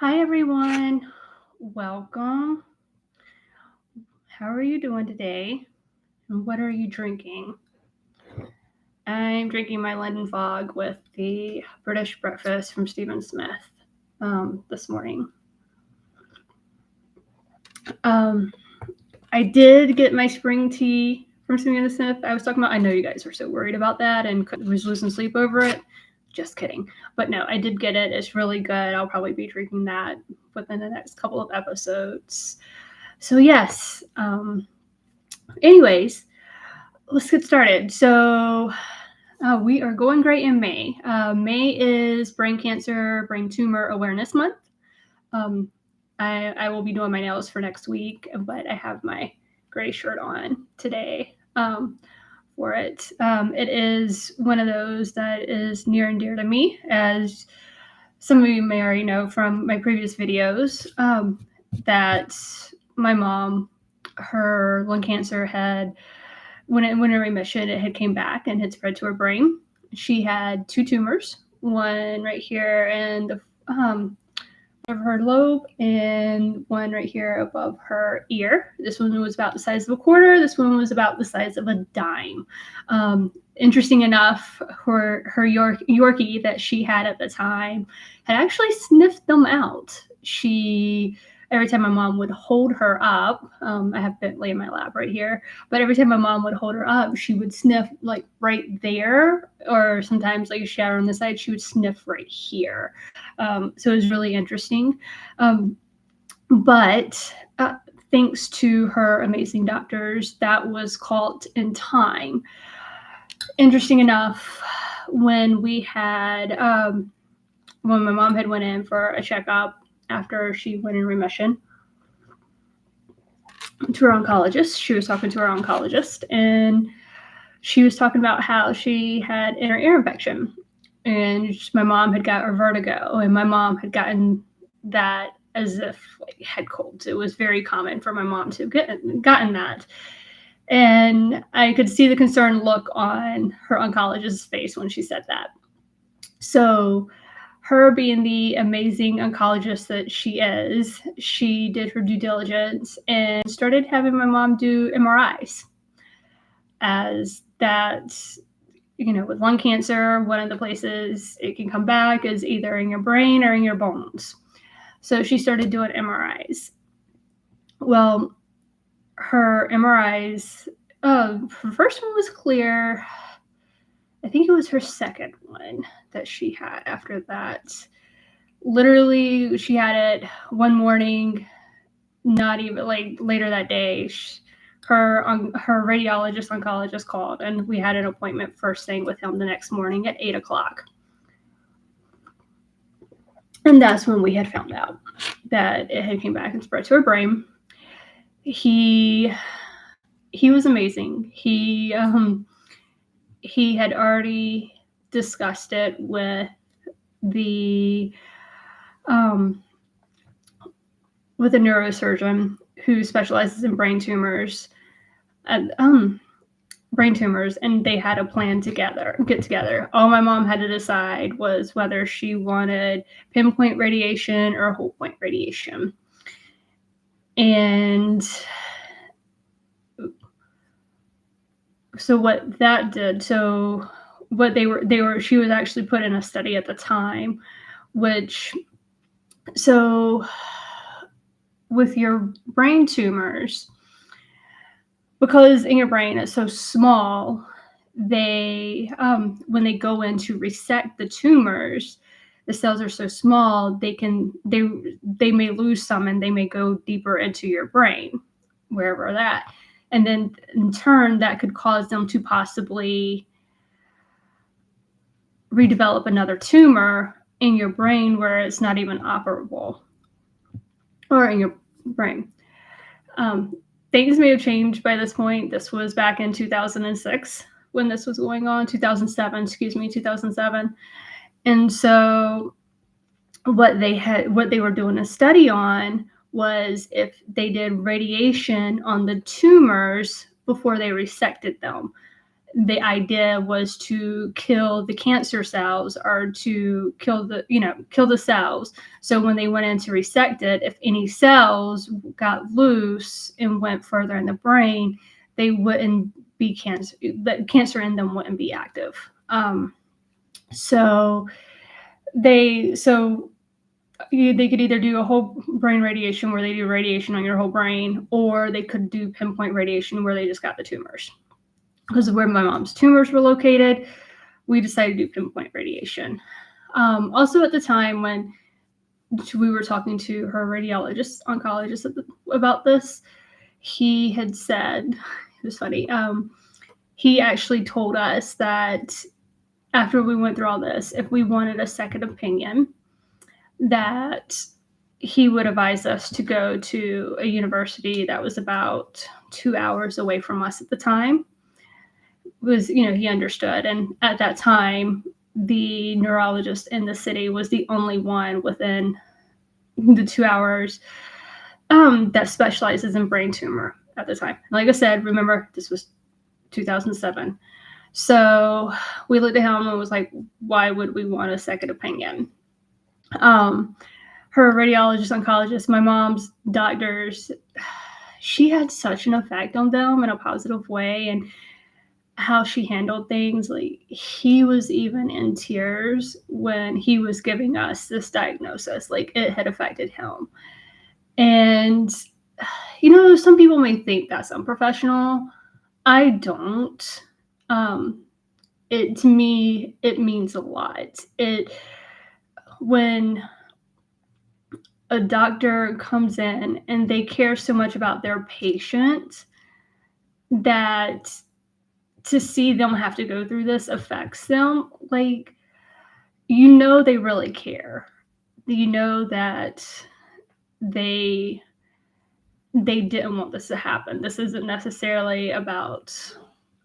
Hi, everyone. Welcome. How are you doing today? And what are you drinking? I'm drinking my London Fog with the British breakfast from Stephen Smith this morning. Um, I did get my spring tea from Stephen Smith. I was talking about, I know you guys were so worried about that and was losing sleep over it. Just kidding. But no, I did get it. It's really good. I'll probably be drinking that within the next couple of episodes. So, yes. Anyways, let's get started. So, we are going great in May. May is Brain Cancer, Brain Tumor Awareness Month. I will be doing my nails for next week, but I have my gray shirt on today for it. It is one of those that is near and dear to me, as some of you may already know from my previous videos, that my mom, her lung cancer had, when in remission, it had came back and had spread to her brain. She had 2 tumors, one right here in the of her lobe and one right here above her ear. This one was about the size of a quarter. This one was about the size of a dime. Interesting enough, her Yorkie that she had at the time had actually sniffed them out. Every time my mom would hold her up, I have Bentley in my lap right here, but every time my mom would hold her up, she would sniff like right there, or sometimes like a shower on the side, she would sniff right here. So it was really interesting. But thanks to her amazing doctors, that was caught in time. Interesting enough, when my mom had went in for a checkup after she went in remission to her oncologist, she was talking to her oncologist, and she was talking about how she had inner ear infection, and my mom had got a vertigo, and my mom had gotten that as if like head colds. It was very common for my mom to have gotten that. And I could see the concerned look on her oncologist's face when she said that. So her being the amazing oncologist that she is, she did her due diligence and started having my mom do MRIs, as that, with lung cancer, one of the places it can come back is either in your brain or in your bones. So she started doing MRIs. Well, her MRIs, her first one was clear. I think it was her second one that she had after that. Literally, she had it one morning, not even like later that day. Her oncologist called, and we had an appointment first thing with him the next morning at 8:00. And that's when we had found out that it had came back and spread to her brain. He was amazing. He had already discussed it with the with a neurosurgeon who specializes in brain tumors, and they had a plan to get together. All my mom had to decide was whether she wanted pinpoint radiation or whole point radiation. And so what that did, she was actually put in a study at the time, with your brain tumors, because in your brain it's so small, they when they go in to resect the tumors, the cells are so small, they may lose some and they may go deeper into your brain, wherever that, and then in turn that could cause them to possibly redevelop another tumor in your brain where it's not even operable, or in your brain. Things may have changed by this point. This was back in 2006 when this was going on, 2007. And so what they were doing a study on was if they did radiation on the tumors before they resected them. the idea was to kill the cancer cells or to kill the cells. So when they went in to resect it, if any cells got loose and went further in the brain, they wouldn't be cancer. The cancer in them wouldn't be active. So they so they could either do a whole brain radiation where they do radiation on your whole brain, or they could do pinpoint radiation where they just got the tumors. Because of where my mom's tumors were located, we decided to do pinpoint radiation. Also, at the time when we were talking to her radiologist, oncologist about this, he had said, it was funny, he actually told us that after we went through all this, if we wanted a second opinion, that he would advise us to go to a university that was about 2 hours away from us at the time. He understood. And at that time, the neurologist in the city was the only one within the 2 hours that specializes in brain tumor at the time. Like I said, remember, this was 2007. So we looked at him and was like, why would we want a second opinion? Her radiologist, oncologist, my mom's doctors, she had such an effect on them in a positive way. And how she handled things, like he was even in tears when he was giving us this diagnosis. Like it had affected him. And some people may think that's unprofessional. I don't. To me, it means a lot. When a doctor comes in and they care so much about their patient, that to see them have to go through this affects them. Like, they really care. That they didn't want this to happen. This isn't necessarily about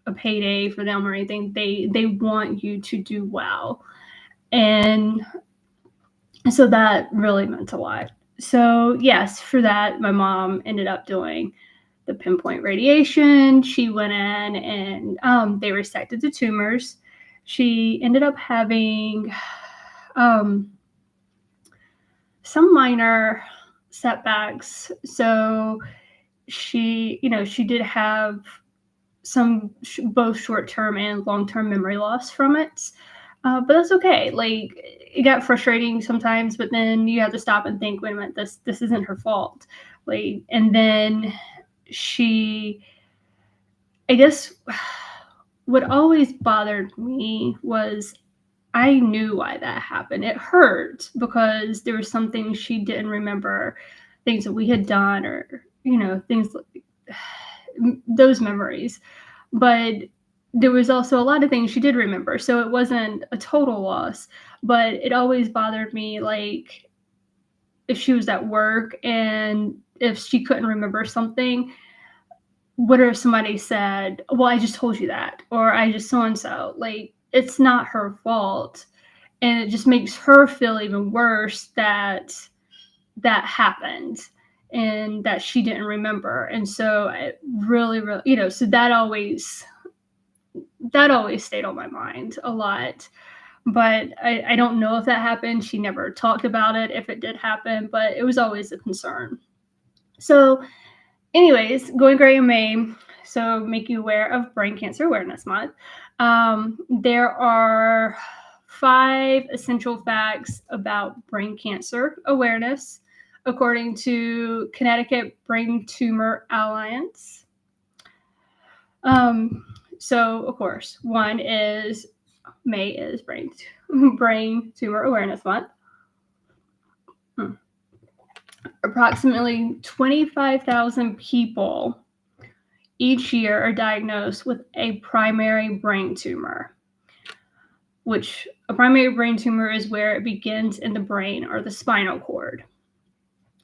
a payday for them or anything. They want you to do well. And so that really meant a lot. So yes, for that, my mom ended up doing the pinpoint radiation. She went in and they resected the tumors. She ended up having some minor setbacks. So she did have some both short-term and long-term memory loss from it. But that's okay. Like, it got frustrating sometimes, but then you have to stop and think, wait a minute, this isn't her fault. Like, and then I guess what always bothered me was I knew why that happened. It hurt because there were some things she didn't remember, things that we had done, or, things like those memories. But there was also a lot of things she did remember. So it wasn't a total loss, but it always bothered me, like, if she was at work and if she couldn't remember something, what if somebody said, well, I just told you that, or I just so-and-so. Like, it's not her fault. And it just makes her feel even worse that happened and that she didn't remember. And so it really, really, so that always stayed on my mind a lot. But I don't know if that happened. She never talked about it, if it did happen, but it was always a concern. So anyways, going gray in May, so make you aware of Brain Cancer Awareness Month. There are 5 essential facts about brain cancer awareness, according to Connecticut Brain Tumor Alliance. So, of course, one is May is Brain Tumor Awareness Month. Approximately 25,000 people each year are diagnosed with a primary brain tumor, which a primary brain tumor is where it begins in the brain or the spinal cord.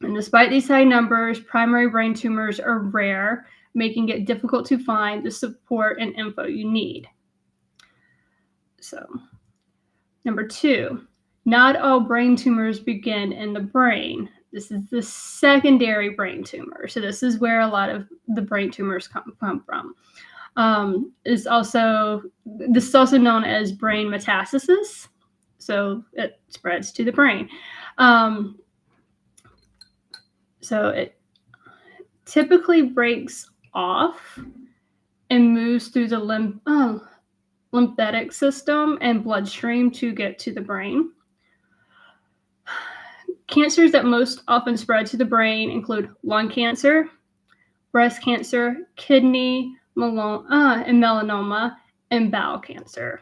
And despite these high numbers, primary brain tumors are rare, making it difficult to find the support and info you need. So, number 2, not all brain tumors begin in the brain. This is the secondary brain tumor. So this is where a lot of the brain tumors come from. This is also known as brain metastasis. So it spreads to the brain. Um, so it typically breaks off and moves through the lymphatic system and bloodstream to get to the brain. Cancers that most often spread to the brain include lung cancer, breast cancer, kidney, and melanoma, and bowel cancer.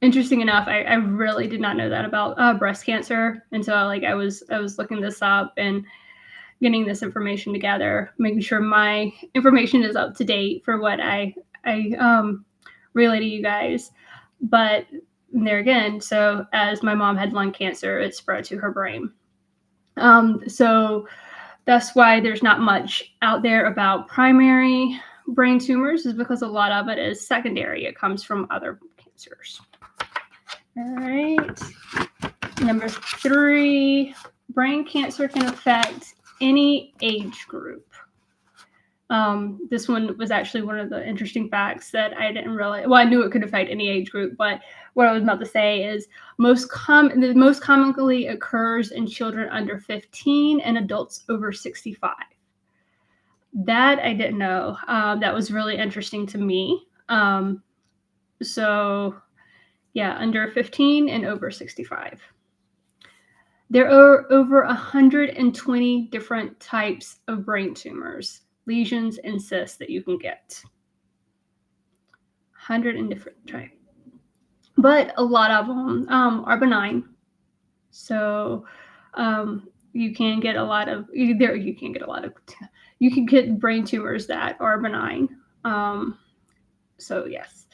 Interesting enough, I really did not know that about breast cancer until I was looking this up and getting this information together, making sure my information is up to date for what I relay to you guys. But there again, so as my mom had lung cancer, it spread to her brain. So that's why there's not much out there about primary brain tumors, is because a lot of it is secondary. It comes from other cancers. All right. Number 3, brain cancer can affect any age group. This one was actually one of the interesting facts that I didn't realize. Well, I knew it could affect any age group, but what I was about to say is most commonly occurs in children under 15 and adults over 65. That I didn't know. That was really interesting to me. So yeah, under 15 and over 65. There are over 120 different types of brain tumors, lesions, and cysts that you can get. 100 and different types. But a lot of them are benign. So you can get brain tumors that are benign. So yes.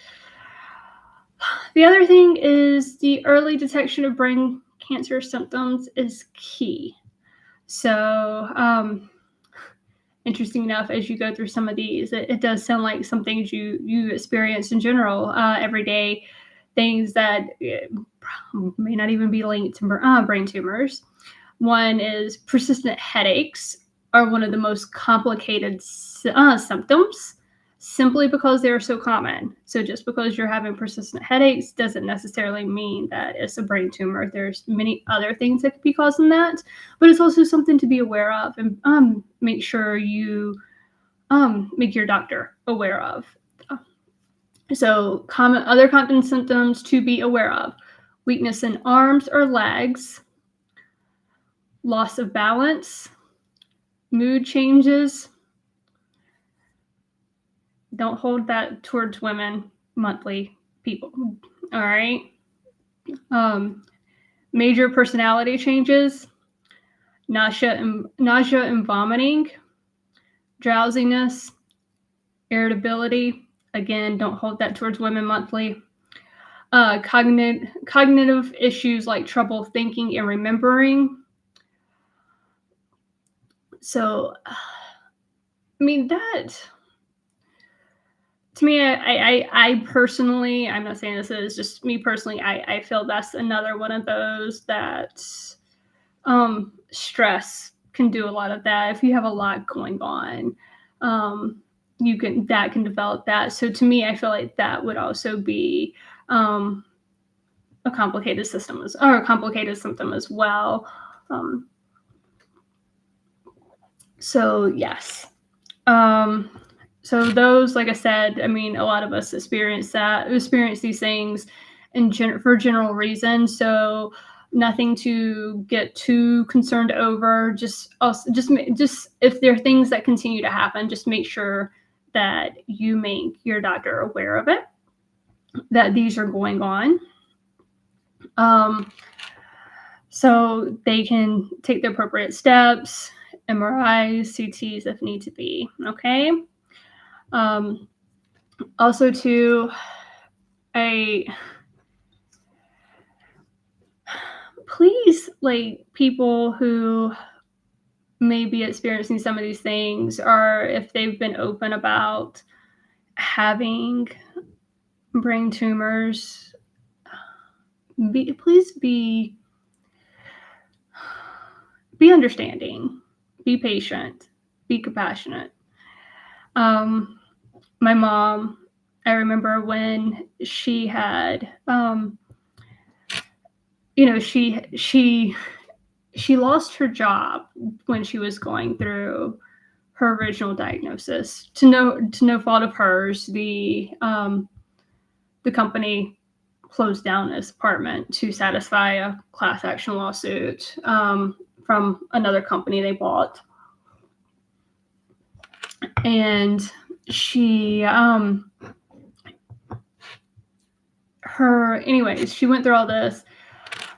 The other thing is the early detection of brain cancer symptoms is key. So interesting enough, as you go through some of these, it does sound like some things you experience in general every day, things that may not even be linked to brain tumors. One is persistent headaches are one of the most complicated symptoms, simply because they're so common. So just because you're having persistent headaches doesn't necessarily mean that it's a brain tumor. There's many other things that could be causing that, but it's also something to be aware of and make sure you make your doctor aware of. So other common symptoms to be aware of: weakness in arms or legs, loss of balance, mood changes. Don't hold that towards women, monthly people. All right. Major personality changes, nausea and vomiting, drowsiness, irritability. Again, don't hold that towards women monthly. Cognitive issues like trouble thinking and remembering. So, I mean, that, to me, I personally, I'm not saying this is just me personally, I feel that's another one of those that stress can do a lot of that. If you have a lot going on, that can develop that. So to me, I feel like that would also be a complicated symptom as well. So yes. So those, like I said, I mean, a lot of us experience these things for general reasons. So nothing to get too concerned over. Just if there are things that continue to happen, just make sure that you make your doctor aware of it, that these are going on. So they can take the appropriate steps, MRIs, CTs if need to be. Okay. Also too, please, like, people who may be experiencing some of these things, or if they've been open about having brain tumors, please be understanding, be patient, be compassionate. my mom, I remember when she had, she lost her job when she was going through her original diagnosis. To no fault of hers, the company closed down this apartment to satisfy a class action lawsuit from another company they bought. And she she went through all this.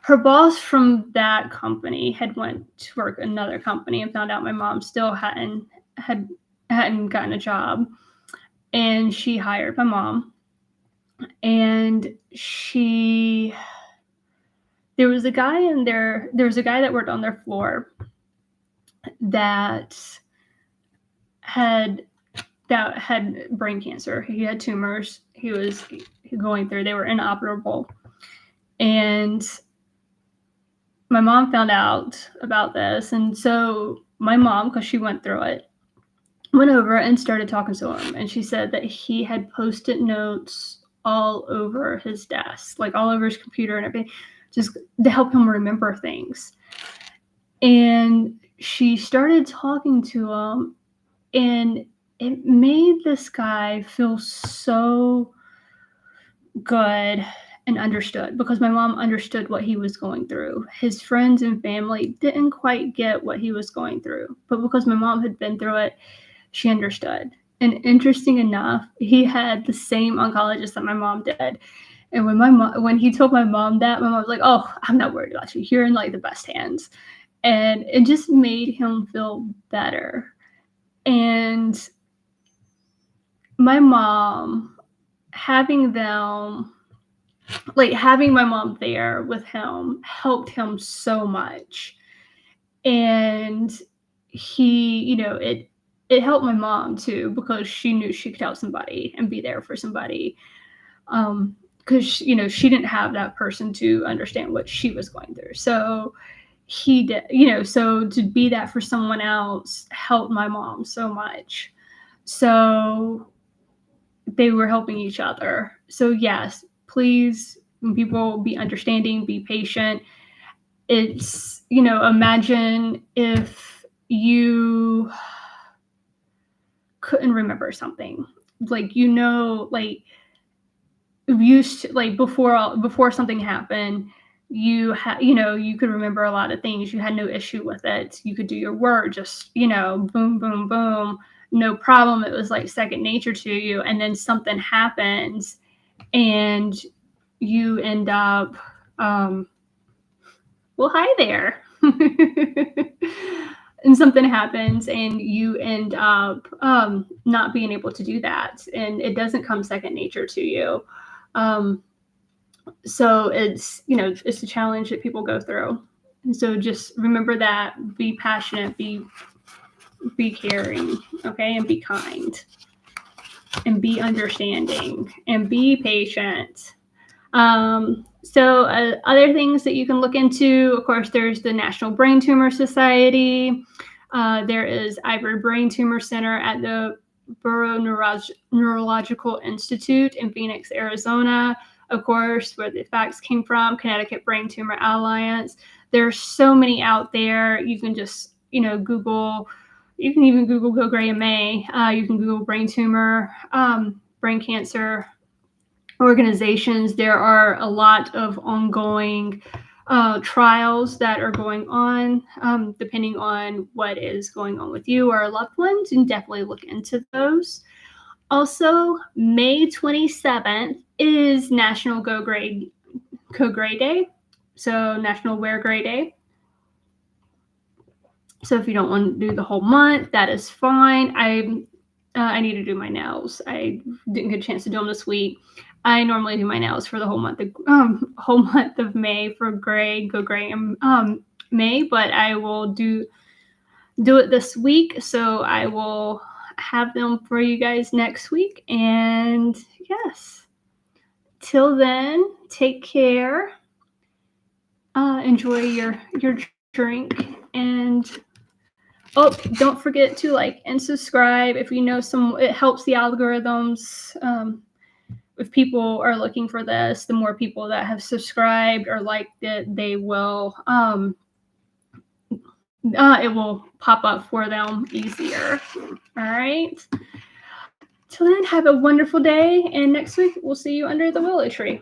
Her boss from that company had went to work at another company and found out my mom still hadn't gotten a job, and she hired my mom. And there was a guy that worked on their floor that had brain cancer. He had tumors. He was going through. They were inoperable, and my mom found out about this, and so my mom, because she went through it, went over and started talking to him, and she said that he had Post-it notes all over his desk, like all over his computer and everything, just to help him remember things. And she started talking to him, and it made this guy feel so good and understood, because my mom understood what he was going through. His friends and family didn't quite get what he was going through, but because my mom had been through it, she understood. And interesting enough, he had the same oncologist that my mom did. And when he told my mom that, my mom was like, "Oh, I'm not worried about you. You're in like the best hands." And it just made him feel better. And my mom, having my mom there with him helped him so much. And it helped my mom too, because she knew she could help somebody and be there for somebody. Because she didn't have that person to understand what she was going through. So he did, so to be that for someone else helped my mom so much. So they were helping each other. So yes, please, when people, be understanding, be patient. It's, imagine if you couldn't remember something, like, used to, like, before something happened, you could remember a lot of things. You had no issue with it. You could do your work, just, boom, boom, boom, no problem. It was like second nature to you. And then something happens and you end up, well, hi there. And something happens and you end up not being able to do that. And it doesn't come second nature to you. So it's a challenge that people go through. And so just remember that, be passionate, be caring, okay, and be kind, and be understanding, and be patient. So other things that you can look into, of course, there's the National Brain Tumor Society. There is Ivory Brain Tumor Center at the Burrow Neurological Institute in Phoenix, Arizona. Of course, where the facts came from, Connecticut Brain Tumor Alliance. There's so many out there. You can just, Google. You can even Google Go Gray and May. You can Google brain tumor, brain cancer organizations. There are a lot of ongoing trials that are going on, depending on what is going on with you or loved ones, and definitely look into those. Also, May 27th is National Go Gray Day, so National Wear Gray Day. So if you don't want to do the whole month, that is fine. I need to do my nails. I didn't get a chance to do them this week. I normally do my nails for the whole month of May for Go Gray and May, but I will do it this week. So I will have them for you guys next week. And yes, till then, take care. Enjoy your drink, and Oh, don't forget to like and subscribe if you know some. It helps the algorithms. If people are looking for this, the more people that have subscribed or liked it, they will. It will pop up for them easier. All right. Till then, have a wonderful day, and next week we'll see you under the willow tree.